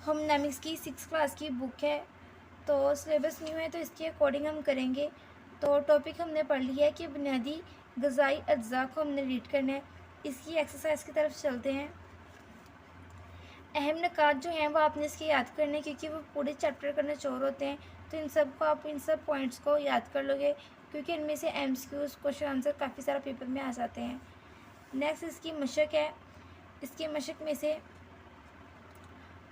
होमोडायनेमिक्स की 6 क्लास की बुक है। तो सिलेबस न्यू है तो इसके अकॉर्डिंग हम करेंगे। तो टॉपिक हमने पढ़ लिया है कि बुनियादी ग़िज़ाई अज्जा को हमने रीड करना है। इसकी एक्सरसाइज की तरफ चलते हैं। अहम निकात जो हैं वो आपने इसके याद करने, क्योंकि वो पूरे चैप्टर का निचोड़ होते हैं। तो इन सब को आप इन सब पॉइंट्स को याद कर लोगे, क्योंकि इनमें से MCQs क्वेश्चन आंसर काफ़ी सारा पेपर में आ जाते हैं। नेक्स्ट इसकी मशक है। इसकी मशक में से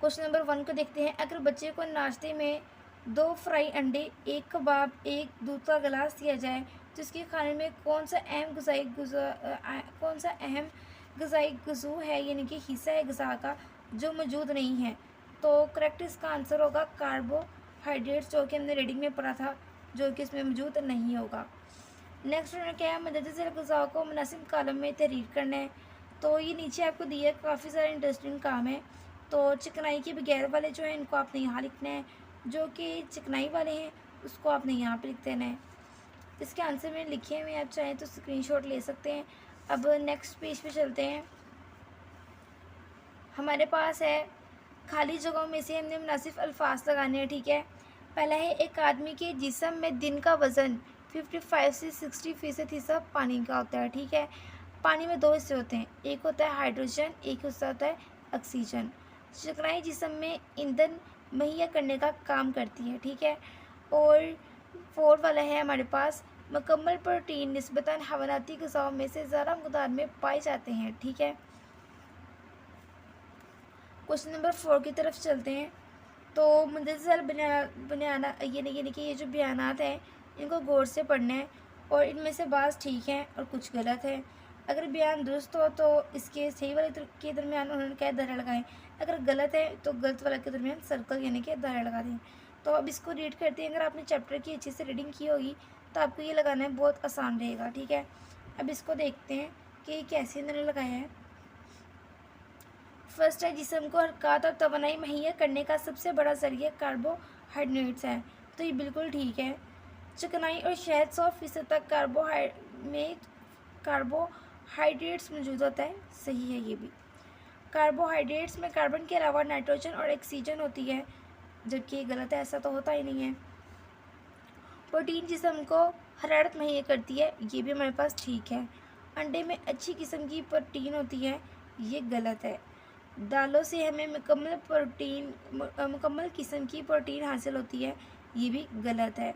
क्वेश्चन नंबर 1 को देखते हैं। अगर बच्चे को नाश्ते में 2 फ्राई अंडे, 1 कबाब, 1 दूध का गिलास दिया जाए तो इसके खाने में कौन सा अहम ग़िज़ाई गुज़ू है, यानी कि हिस्सा है ग़िज़ा का जो मौजूद नहीं है। तो करेक्ट इसका आंसर होगा कार्बोहाइड्रेट्स, जो कि हमने रीडिंग में पढ़ा था, जो कि इसमें मौजूद नहीं होगा। नेक्स्ट उन्होंने क्या है, मदद से ग़िज़ा को मुनासिब कॉलम में तहरीर करना है। तो ये नीचे आपको दिया है, काफ़ी सारे इंटरेस्टिंग काम है। तो चिकनाई के बगैर वाले जो हैं इनको आपने यहाँ लिखना है, जो कि चिकनाई वाले हैं उसको आपने यहाँ पे लिख देना है। इसके आंसर में लिखे हुए आप चाहें तो स्क्रीनशॉट ले सकते हैं। अब नेक्स्ट पेज पे चलते हैं। हमारे पास है खाली जगहों में से हमने मुनासिब अल्फाज लगाने हैं, ठीक है। पहला है, एक आदमी के जिस्म में दिन का वज़न 55 से 60% हिस्सा पानी का होता है, ठीक है। पानी में 2 हिस्से होते हैं, एक होता है हाइड्रोजन, एक हिस्सा होता है ऑक्सीजन। चिकनाई जिस्म में ईंधन मुहैया करने का काम करती है, ठीक है। और 4 वाला है हमारे पास, मुकम्मल प्रोटीन निस्बतन हवालाती ग़िज़ाओं में से ज़्यादा मकदार में पाए जाते हैं, ठीक है। क्वेश्चन नंबर 4 की तरफ चलते हैं। तो मुंदसल बयाना यानी कि ये जो बयानात हैं इनको गौर से पढ़ना है, और इनमें से बाज़ ठीक हैं और कुछ गलत है। अगर बयान दुरुस्त हो तो इसके सही वाले के दरमियान उन्होंने क्या दायरा लगाएं, अगर गलत है तो गलत वाले के दरमियान सर्कल यानी कि दायरा लगा दें। तो अब इसको रीड करते हैं। अगर आपने चैप्टर की अच्छे से रीडिंग की होगी तो आपको ये लगाना है बहुत आसान रहेगा, ठीक है। अब इसको देखते हैं कि कैसे इन्होंने लगाया है। फर्स्ट है, जिस्म को हरकत और तवानाई मुहैया करने का सबसे बड़ा ज़रिया कार्बोहाइड्रेट्स है। तो ये बिल्कुल ठीक है। चिकनाई और शहद 100% तक कार्बोहाइड्रेट्स मौजूद होता है, सही है ये भी। कार्बोहाइड्रेट्स में कार्बन के अलावा नाइट्रोजन और ऑक्सीजन होती है, जबकि ये गलत है, ऐसा तो होता ही नहीं है। प्रोटीन जिस्म को हरारत मुहैया करती है, ये भी हमारे पास ठीक है। अंडे में अच्छी किस्म की प्रोटीन होती है, ये गलत है। दालों से हमें मुकम्मल किस्म की प्रोटीन हासिल होती है, ये भी गलत है।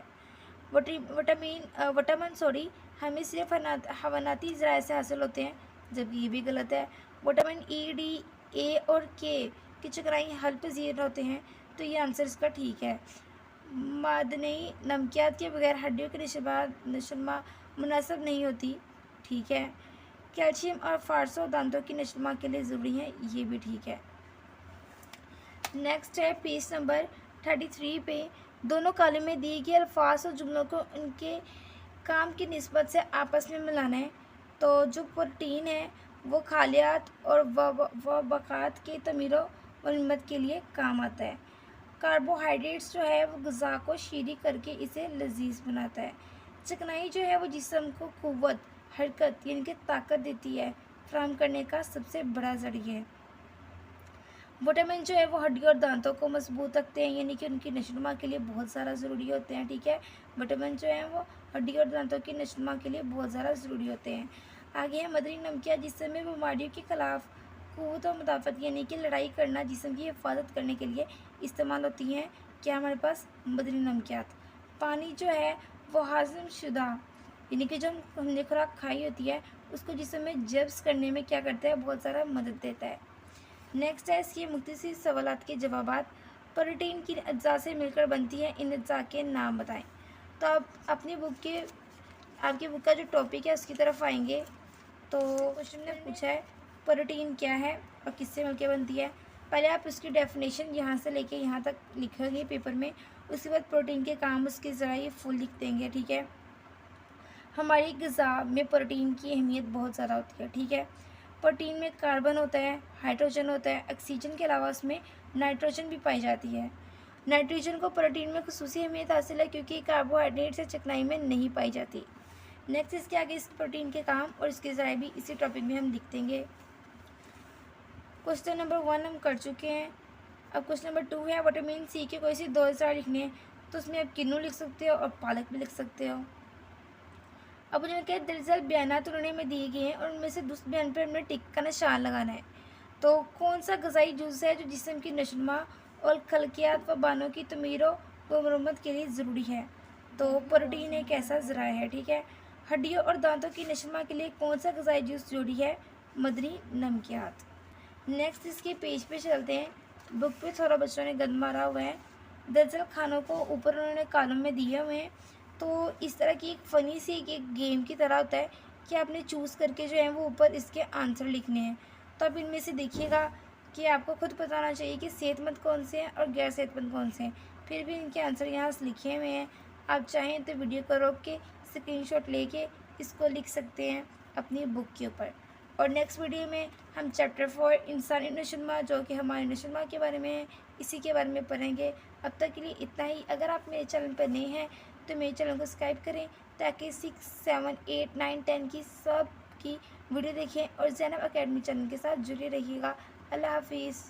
विटामिन हमें सिर्फ हवानाती ज़राए से हासिल होते हैं, जबकि ये भी गलत है। विटामिन E, D, A और K की चिकनाई हल पज़ीर होते हैं, तो ये आंसर इसका ठीक है। मादनी नमकियात के बगैर हड्डियों की नशोनुमा मुनासिब नहीं होती, ठीक है। कैल्शियम और फार्सो दांतों की नशोनुमा के लिए ज़रूरी है, ये भी ठीक है। नेक्स्ट है पेज नंबर 33 पे दोनों कॉलम में दिए गए अल्फाज और जुमलों को उनके काम की निस्बत से आपस में मिलाना है। तो जो प्रोटीन है वो खालियात और वबकात के तमीरो मरम्मत के लिए काम आता है। कार्बोहाइड्रेट्स जो है वो ग़िज़ा को शीरी करके इसे लजीज बनाता है। चिकनाई जो है वो जिस्म को क़ुव्वत, हरकत यानी कि ताकत देती है, फ्राहम करने का सबसे बड़ा ज़रिया है। विटामिन जो है वो हड्डियों और दांतों को मजबूत रखते हैं, यानी कि उनकी नशोनुमा के लिए बहुत ज़्यादा ज़रूरी होते हैं, ठीक है। विटामिन जो है वो हड्डियों और दांतों की नशोनुमा के लिए बहुत ज़्यादा ज़रूरी होते हैं। आगे है मदनी नमकियात, जिसमें बीमारियों के ख़िलाफ़ क़ुव्वत और मुदाफ़त यानी कि लड़ाई करना, जिस्म की हिफाजत करने के लिए इस्तेमाल होती हैं। क्या हमारे पास मदनी नमकियात। पानी जो है वो हाज़म शुदा यानी कि जो हमने खुराक खाई होती है उसको जिस्म में जब्स करने में क्या करता है, बहुत सारा मदद देता है। नेक्स्ट है इसके मुख्तसर सवालात के जवाबात। प्रोटीन किन अज्जा से मिलकर बनती है, इन अज्जा के नाम बताएं। तो आप अपनी आपकी बुक का जो टॉपिक है उसकी तरफ आएंगे। तो क्वेश्चन ने पूछा है प्रोटीन क्या है और किससे मिलकर बनती है। पहले आप उसकी डेफिनेशन यहाँ से लेके यहाँ तक लिखोगे पेपर में, उसके बाद प्रोटीन के काम उसके ज़रिए फुल लिख देंगे, ठीक है। हमारी ग़िज़ा में प्रोटीन की अहमियत बहुत ज़्यादा होती है, ठीक है। प्रोटीन में कार्बन होता है, हाइड्रोजन होता है, ऑक्सीजन के अलावा उसमें नाइट्रोजन भी पाई जाती है। नाइट्रोजन को प्रोटीन में ख़ुसूसी अहमियत हासिल है क्योंकि कार्बोहाइड्रेट से चिकनाई में नहीं पाई जाती। नेक्स्ट इसके आगे इस प्रोटीन के काम और इसके ज़राए भी इसी टॉपिक में हम लिख देंगे। क्वेश्चन नंबर 1 हम कर चुके हैं। अब क्वेश्चन नंबर 2 है विटामिन सी के कोई से 2 अज़ार लिखने हैं, तो उसमें आप किन्नू लिख सकते हो और पालक भी लिख सकते हो। अब उन्होंने क्या दरअसल बयानात उन्होंने में दिए गए हैं और उनमें से दूसरे बयान पर हमें टिक का निशान लगाना है। तो कौन सा ग़िज़ाई जुज़ है जो जिस्म की नशोनुमा और खलकियात व बानों की तमीर व मरम्मत के लिए ज़रूरी है? तो प्रोटीन एक ऐसा ज़राया है, ठीक है। हड्डियों और दांतों की नशोनुमा के लिए कौन सा ग़िज़ाई जुज़ ज़रूरी है? मदनी नमकियात। नेक्स्ट इसके पेज पे चलते हैं। बुक पे थोड़ा बच्चों ने गंद मारा हुआ है। दरअसल खानों को ऊपर उन्होंने कॉलम में दिए हुए हैं। तो इस तरह की एक फ़नी सी एक गेम की तरह होता है कि आपने चूज़ करके जो है वो ऊपर इसके आंसर लिखने हैं। तो अब इनमें से देखिएगा कि आपको खुद पता होना चाहिए कि सेहतमंद कौन से हैं और गैर सेहतमंद कौन से हैं। फिर भी इनके आंसर यहाँ से लिखे हुए हैं। आप चाहें तो वीडियो को रोक के स्क्रीनशॉट लेके इसको लिख सकते हैं अपनी बुक के ऊपर। और नेक्स्ट वीडियो में हम चैप्टर 4 इंसानी नशोनुमा जो कि हमारे नशोनुमा के बारे में है, इसी के बारे में पढ़ेंगे। अब तक के लिए इतना ही। अगर आप मेरे चैनल पर नए हैं तो मेरे चैनल को सब्सक्राइब करें ताकि 6, 7, 8, 9, 10 की सब की वीडियो देखें और ज़ैनब अकेडमी चैनल के साथ जुड़े रहिएगा। अल्लाह हाफिज़।